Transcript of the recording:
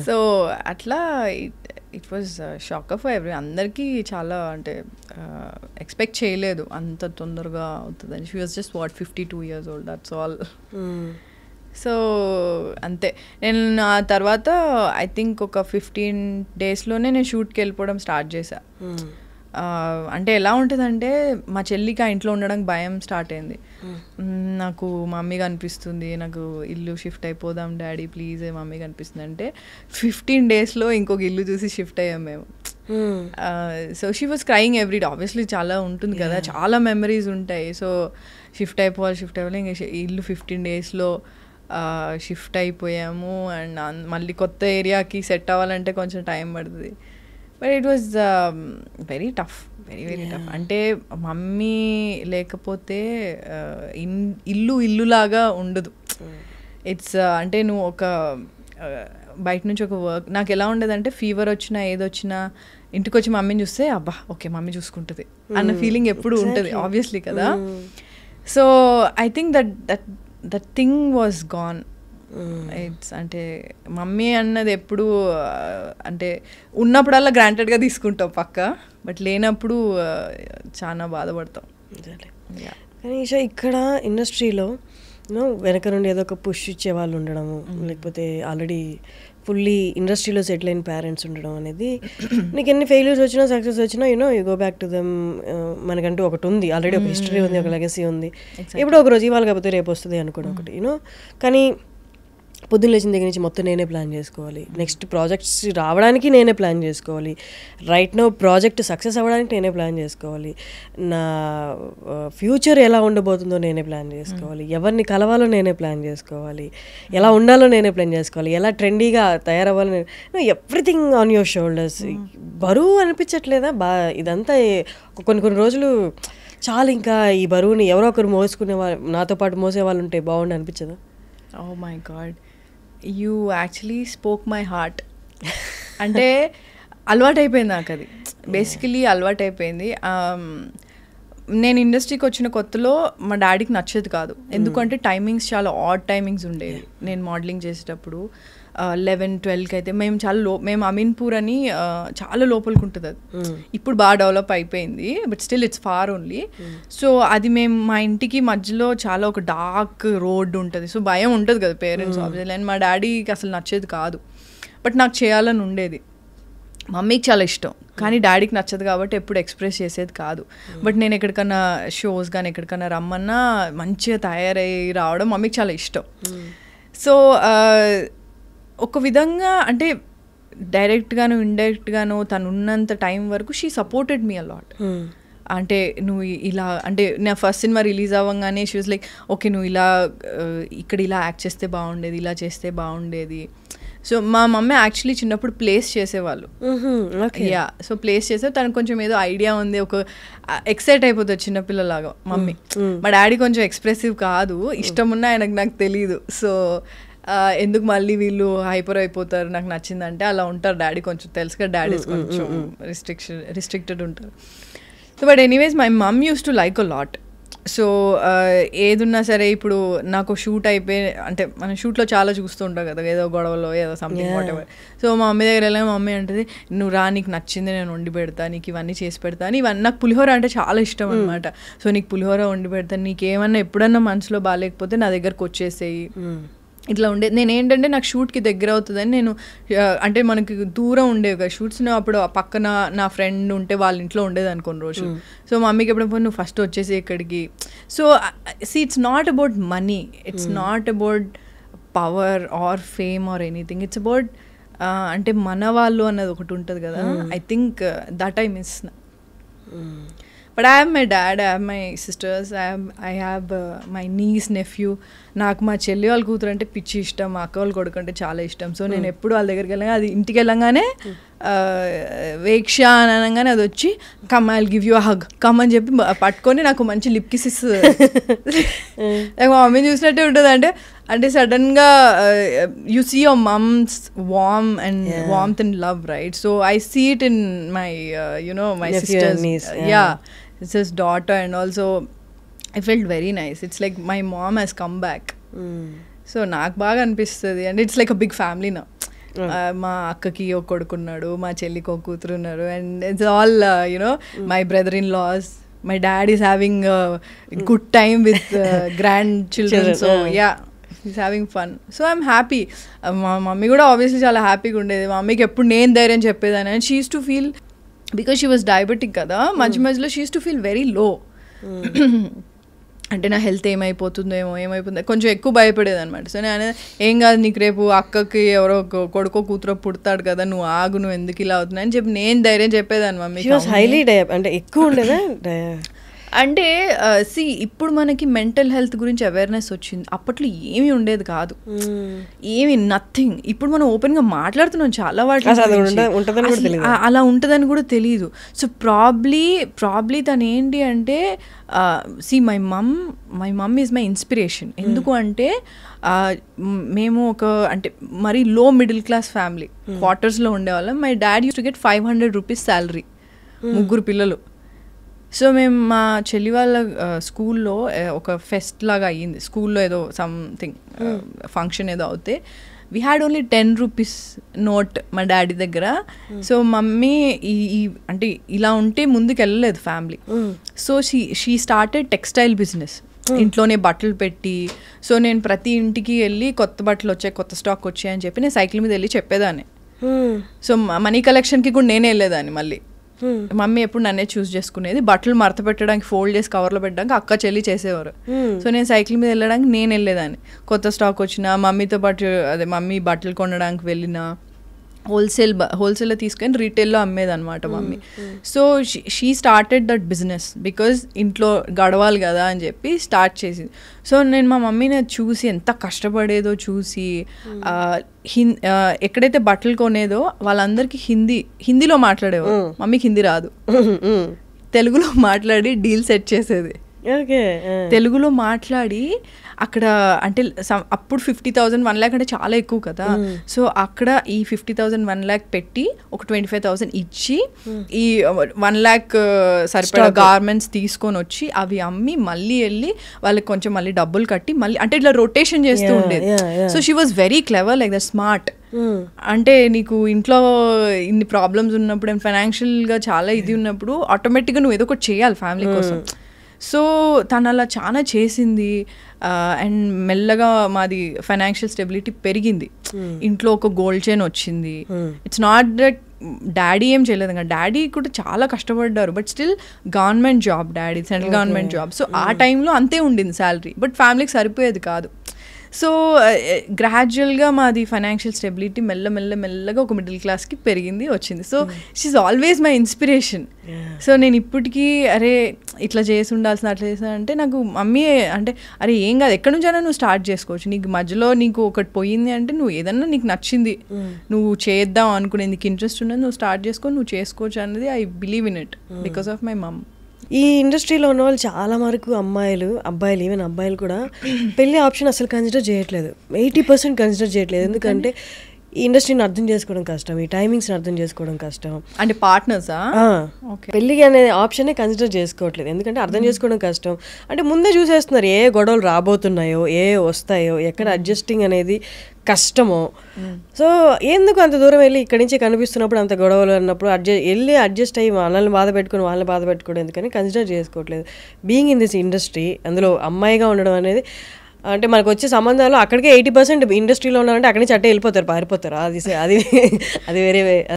So అట్లా it was shocker for every అందరికీ చాలా అంటే ఎక్స్పెక్ట్ చేయలేదు అంత తొందరగా అవుతుందని. She was just 52 years old, that's all. So అంతే. నేను ఆ తర్వాత ఐ థింక్ ఒక 15 daysలోనే నేను షూట్కి వెళ్ళిపోవడం స్టార్ట్ చేశా. అంటే ఎలా ఉంటుందంటే మా చెల్లికి ఆ ఇంట్లో ఉండడానికి భయం స్టార్ట్ అయింది. నాకు మమ్మీగా అనిపిస్తుంది, నాకు ఇల్లు షిఫ్ట్ అయిపోదాం డాడీ ప్లీజ్ మమ్మీగా అనిపిస్తుంది అంటే 15 daysలో ఇంకొక ఇల్లు చూసి షిఫ్ట్ అయ్యాం మేము. So she was crying every day. Obviously చాలా ఉంటుంది కదా, చాలా మెమరీస్ ఉంటాయి. సో షిఫ్ట్ అయిపోవాలి ఇంకా ఇల్లు 15 daysలో షిఫ్ట్ అయిపోయాము. అండ్ మళ్ళీ కొత్త ఏరియాకి సెట్ అవ్వాలంటే కొంచెం టైం పడుతుంది. But it was very tough, very tough. అంటే మమ్మీ లేకపోతే ఇల్లులాగా ఉండదు. ఇట్స్ అంటే నువ్వు ఒక బయట నుంచి ఒక వర్క్ నాకు ఎలా ఉండదంటే ఫీవర్ వచ్చినా ఏదొచ్చినా ఇంటికి వచ్చి మమ్మీని చూస్తే అబ్బా ఓకే మమ్మీ చూసుకుంటుంది అన్న ఫీలింగ్ ఎప్పుడు ఉంటుంది ఆబ్వియస్లీ కదా. So I think that thing was gone. It's అంటే మమ్మీ అన్నది ఎప్పుడు అంటే ఉన్నప్పుడల్లా గ్రాంటెడ్గా తీసుకుంటాం పక్క, బట్ లేనప్పుడు చాలా బాధపడతాం. కానీ ఇక్కడ ఇండస్ట్రీలో వెనక నుండి ఏదో ఒక పుష్ ఇచ్చే వాళ్ళు ఉండడము, లేకపోతే ఆల్రెడీ ఫుల్లీ ఇండస్ట్రీలో సెటిల్ అయిన పేరెంట్స్ ఉండడం అనేది నీకు ఎన్ని ఫెయిల్యూర్స్ వచ్చినా సక్సెస్ వచ్చినా you go back to them. మనకంటూ ఒకటి ఉంది, ఆల్రెడీ ఒక హిస్టరీ ఉంది, ఒక లెగసీ ఉంది. ఎప్పుడో ఒక రోజు ఇవాళ కాకపోతే రేపు వస్తుంది అనుకోండి ఒకటి కానీ పొద్దున్న లేచిన దగ్గర నుంచి మొత్తం నేనే ప్లాన్ చేసుకోవాలి, నెక్స్ట్ ప్రాజెక్ట్స్ రావడానికి నేనే ప్లాన్ చేసుకోవాలి, రైట్ నో ప్రాజెక్ట్ సక్సెస్ అవ్వడానికి నేనే ప్లాన్ చేసుకోవాలి, నా ఫ్యూచర్ ఎలా ఉండబోతుందో నేనే ప్లాన్ చేసుకోవాలి, ఎవరిని కలవాలో నేనే ప్లాన్ చేసుకోవాలి, ఎలా ఉండాలో నేనే ప్లాన్ చేసుకోవాలి, ఎలా ట్రెండీగా తయారవ్వాలో ఎవ్రీథింగ్ ఆన్ యువర్ షోల్డర్స్. బరువు అనిపించట్లేదా? ఇదంతా కొన్ని రోజులు చాలా ఇంకా ఈ బరువుని ఎవరో ఒకరు మోసుకునే వాళ్ళు, నాతో పాటు మోసే వాళ్ళు ఉంటే బాగుండి అనిపించదా? Oh my God, you actually spoke my heart. అంటే అలవాటైపోయింది నాకు అది, బేసికలీ అలవాటైపోయింది. నేను ఇండస్ట్రీకి వచ్చిన కొత్తలో మా డాడీకి నచ్చేది కాదు, ఎందుకంటే టైమింగ్స్ చాలా ఆడ్ టైమింగ్స్ ఉండేవి. నేను మోడలింగ్ చేసేటప్పుడు 11-12కి అయితే మేము అమీన్పూర్ అని చాలా లోపలికి ఉంటుంది అది. ఇప్పుడు బాగా డెవలప్ అయిపోయింది, but still it's far only. So అది మేము మా ఇంటికి మధ్యలో చాలా ఒక డార్క్ రోడ్ ఉంటుంది. సో భయం ఉంటుంది కదా పేరెంట్స్ ఆబ్వియస్లీ. అండ్ మా డాడీకి అసలు నచ్చేది కాదు, బట్ నాకు చేయాలని ఉండేది. మమ్మీకి చాలా ఇష్టం, కానీ డాడీకి నచ్చదు కాబట్టి ఎప్పుడు ఎక్స్ప్రెస్ చేసేది కాదు. బట్ నేను ఎక్కడికన్నా షోస్ కానీ ఎక్కడికన్నా రమ్మన్నా మంచిగా తయారయ్యి రావడం మమ్మీకి చాలా ఇష్టం. సో ఒక విధంగా అంటే డైరెక్ట్గాను ఇండైరెక్ట్గాను తను ఉన్నంత టైం వరకు షీ సపోర్టెడ్ మీ అలాట్. అంటే నువ్వు ఇలా అంటే నా ఫస్ట్ సినిమా రిలీజ్ అవ్వగానే షీ వాజ్ లైక్ ఓకే నువ్వు ఇలా ఇక్కడ ఇలా యాక్ట్ చేస్తే బాగుండేది, ఇలా చేస్తే బాగుండేది. సో మా మమ్మీ యాక్చువల్లీ చిన్నప్పుడు ప్లేస్ చేసేవాళ్ళు. యా, సో ప్లేస్ చేసే తనకు కొంచెం ఏదో ఐడియా ఉంది, ఒక ఎక్సైట్ అయిపోతుంది చిన్నపిల్లలాగా మమ్మీ. మా డాడీ కొంచెం ఎక్స్ప్రెసివ్ కాదు, ఇష్టం ఉన్నా ఆయనకు నాకు తెలీదు. సో ఎందుకు మళ్ళీ వీళ్ళు హైపర్ అయిపోతారు, నాకు నచ్చిందంటే అలా ఉంటారు డాడీ. కొంచెం తెలుసు కదా డాడీస్ కొంచెం రిస్ట్రిక్టెడ్ ఉంటారు. So but anyways my mum use to like a lot. So ఏదున్నా సరే ఇప్పుడు నాకు షూట్ అయిపోయి అంటే మనం షూట్లో చాలా చూస్తూ ఉంటాం కదా, ఏదో గొడవలో ఏదో సంథింగ్ వాట్ ఎవర్. సో మా మమ్మీ దగ్గర వెళ్ళాక మమ్మీ అంటది నువ్వు రా, నీకు నచ్చింది నేను వండి పెడతా, నీకు ఇవన్నీ చేసి పెడతాను. ఇవన్నీ నాకు పులిహోర అంటే చాలా ఇష్టం అనమాట. సో నీకు పులిహోర వండి పెడతాను, నీకేమన్నా ఎప్పుడన్నా మనసులో బాగాలేకపోతే నా దగ్గరకు వచ్చేసేయి, ఇట్లా ఉండేది. నేను ఏంటంటే నాకు షూట్కి దగ్గర అవుతుందని నేను అంటే మనకి దూరం ఉండేవి కదా షూట్స్. అప్పుడు పక్కన నా ఫ్రెండ్ ఉంటే వాళ్ళ ఇంట్లో ఉండేది అనుకోని రోజు. సో మమ్మీకి ఎప్పుడైనా నువ్వు ఫస్ట్ వచ్చేసి ఇక్కడికి. So it's not about money, it's not about power or fame or anything, it's about అంటే మన వాళ్ళు అన్నది ఒకటి ఉంటుంది కదా. I think that I miss. But I have my dad, I have my sisters, I have my nieces, nephew. నాకు మా చెల్లి వాళ్ళ కూతురు అంటే పిచ్చి ఇష్టం, మా అక్క వాళ్ళ కొడుకు అంటే చాలా ఇష్టం. సో నేను ఎప్పుడు వాళ్ళ దగ్గరికి వెళ్ళగా అది ఇంటికి వెళ్ళంగానే వేక్ష అని అనగానే అది వచ్చి come I will give you a hug come అని చెప్పి పట్టుకొని నాకు మంచి లిప్ కిసెస్ నాకు మా మమ్మీ చూసినట్టే ఉంటుంది. అంటే సడన్గా you see your mums warmth and love, right? So I see it in my my sisters, sister's daughter, and also I felt very nice. It's like my mom has come back. So నాకు బాగా అనిపిస్తుంది, and it's like a big family now. మా అక్కకి ఒక కొడుకున్నాడు, మా చెల్లికి ఒక కూతురు ఉన్నారు, and it's all you know my brother in laws. My dad is having a good time with grandchildren, so yeah, he's having fun. So I'm happy. మా మమ్మీ కూడా ఆబ్వియస్లీ చాలా హ్యాపీగా ఉండేది. మా మమ్మీకి ఎప్పుడు నేను ధైర్యం చెప్పేదాన్ని. And she use to feel, because she was diabetic కదా, మధ్య మధ్యలో she use to feel very low. అంటే నా హెల్త్ ఏమైపోతుందో కొంచెం ఎక్కువ భయపడేది అనమాట. సో నేను ఏం కాదు, నీకు రేపు అక్కకి ఎవరో కొడుకో కూతురో పుడతాడు కదా, నువ్వు ఆగు, నువ్వు ఎందుకు ఇలా అవుతున్నావు అని చెప్పి నేను ధైర్యం చెప్పేదాన్ని మమ్మీ. హైలీ అంటే ఎక్కువ ఉండేదా? అంటే ఇప్పుడు మనకి మెంటల్ హెల్త్ గురించి అవేర్నెస్ వచ్చింది, అప్పట్లో ఏమీ ఉండేది కాదు, ఏమి నథింగ్. ఇప్పుడు మనం ఓపెన్గా మాట్లాడుతున్నాం చాలా వాటి, అలా ఉంటుందని కూడా తెలియదు. సో ప్రాబ్లీ తను ఏంటి అంటే my mum is my inspiration. ఎందుకు అంటే మేము అంటే మరీ లో మిడిల్ క్లాస్ ఫ్యామిలీ, క్వార్టర్స్లో ఉండేవాళ్ళం. My dad use to get 500 rupees salary, 3 పిల్లలు. సో మేము మా చెల్లి వాళ్ళ స్కూల్లో ఒక ఫెస్ట్ లాగా అయ్యింది, స్కూల్లో ఏదో సంథింగ్ ఫంక్షన్ ఏదో అవుతే we had only 10 rupees note మా డాడీ దగ్గర. సో మమ్మీ అంటే ఇలా ఉంటే ముందుకు వెళ్ళలేదు family. So she started textile business, ఇంట్లోనే బట్టలు పెట్టి. సో నేను ప్రతి ఇంటికి వెళ్ళి కొత్త బట్టలు వచ్చాయి, కొత్త స్టాక్ వచ్చాయి అని చెప్పి నేను సైకిల్ మీద వెళ్ళి చెప్పేదాన్ని. సో మనీ కలెక్షన్కి కూడా నేనే వెళ్ళేదాన్ని. మళ్ళీ మమ్మీ ఎప్పుడు నన్నే చూస్ చేసుకునేది. బట్టలు మడత పెట్టడానికి, ఫోల్డ్ చేసి కవర్లో పెట్టడానికి అక్క చెల్లి చేసేవారు. సో నేను సైకిల్ మీద వెళ్ళడానికి నేను వెళ్ళేదాన్ని. కొత్త స్టాక్ వచ్చినా మమ్మీతో పాటు, అదే మమ్మీ బట్టలు కొనడానికి వెళ్ళినా హోల్సేల్లో తీసుకొని రీటైల్లో అమ్మేదన్నమాట mummy. So she started that business because ఇంట్లో గడవాలి కదా అని చెప్పి స్టార్ట్ చేసింది. సో నేను మా మమ్మీని చూసి ఎంత కష్టపడేదో చూసి, ఎక్కడైతే బట్టలు కొనేదో వాళ్ళందరికీ హిందీలో మాట్లాడేవారు. మమ్మీకి హిందీ రాదు, తెలుగులో మాట్లాడి డీల్ సెట్ చేసేది. తెలుగులో మాట్లాడి అక్కడ అంటే అప్పుడు 50,000 1 lakh అంటే చాలా ఎక్కువ కదా. సో అక్కడ ఈ 50,000 1 lakh పెట్టి ఒక 25,000 ఇచ్చి ఈ 1 lakh సరిపడా గార్మెంట్స్ తీసుకొని వచ్చి అవి అమ్మి మళ్ళీ వెళ్ళి వాళ్ళకి కొంచెం మళ్ళీ డబ్బులు కట్టి మళ్ళీ అంటే ఇట్లా రొటేషన్ చేస్తూ ఉండేది. So she was very clever, like the smart. అంటే నీకు ఇంట్లో ఇన్ని ప్రాబ్లమ్స్ ఉన్నప్పుడు అండ్ ఫైనాన్షియల్గా చాలా ఇది ఉన్నప్పుడు ఆటోమేటిక్గా నువ్వు ఏదో ఒకటి చేయాలి ఫ్యామిలీ కోసం. సో తను అలా చాలా చేసింది. అండ్ మెల్లగా మాది ఫైనాన్షియల్ స్టెబిలిటీ పెరిగింది. ఇంట్లో ఒక గోల్డ్ చైన్ వచ్చింది. ఇట్స్ నాట్ దట్ డాడీ ఏం చేయలేదు కదా, డాడీ కూడా చాలా కష్టపడ్డారు. But still government job, daddy central government job. So ఆ టైంలో అంతే ఉండింది శాలరీ, బట్ ఫ్యామిలీకి సరిపోయేది కాదు. సో గ్రాడ్యువల్గా మాది ఫైనాన్షియల్ స్టెబిలిటీ మెల్లగా ఒక మిడిల్ క్లాస్కి పెరిగింది, వచ్చింది. So she always my inspiration. So నేను ఇప్పటికీ అరే ఇట్లా చేసి ఉండాల్సిన, అట్లా చేసా అంటే నాకు మమ్మీ అంటే అరే ఏం కాదు, ఎక్కడి నుంచైనా నువ్వు స్టార్ట్ చేసుకోవచ్చు. నీకు మధ్యలో నీకు ఒకటి పోయింది అంటే నువ్వు ఏదన్నా నీకు నచ్చింది నువ్వు చేద్దాం అనుకునే, నీకు ఇంట్రెస్ట్ ఉన్నది నువ్వు స్టార్ట్ చేసుకొని నువ్వు చేసుకోవచ్చు అనేది I believe in it because of my mom. ఈ ఇండస్ట్రీలో ఉన్న వాళ్ళు చాలా వరకు అబ్బాయిలు ఈవెన్ అబ్బాయిలు కూడా పెళ్లి ఆప్షన్ అసలు కన్సిడర్ చేయట్లేదు, 80% కన్సిడర్ చేయట్లేదు. ఎందుకంటే ఈ ఇండస్ట్రీని అర్థం చేసుకోవడం కష్టం, ఈ టైమింగ్స్ని అర్థం చేసుకోవడం కష్టం. అంటే పార్ట్నర్సా పెళ్ళికి అనే ఆప్షనే కన్సిడర్ చేసుకోవట్లేదు, ఎందుకంటే అర్థం చేసుకోవడం కష్టం. అంటే ముందే చూసేస్తున్నారు ఏ గొడవలు రాబోతున్నాయో, ఏ వస్తాయో, ఎక్కడ అడ్జస్టింగ్ అనేది కష్టమో. సో ఎందుకు అంత దూరం వెళ్ళి ఇక్కడి నుంచి కనిపిస్తున్నప్పుడు అంత గొడవలు అన్నప్పుడు అడ్జస్ట్ అయ్యి వాళ్ళని బాధ పెట్టుకోవడం ఎందుకని కన్సిడర్ చేసుకోవట్లేదు. బీయింగ్ ఇన్ దిస్ ఇండస్ట్రీ, అందులో అమ్మాయిగా ఉండడం అనేది అంటే మనకు వచ్చే సంబంధాలు అక్కడికే 80% ఇండస్ట్రీలో ఉన్నారంటే అక్కడి నుంచి అట్టే వెళ్ళిపోతారు, పారిపోతారు. అది వేరే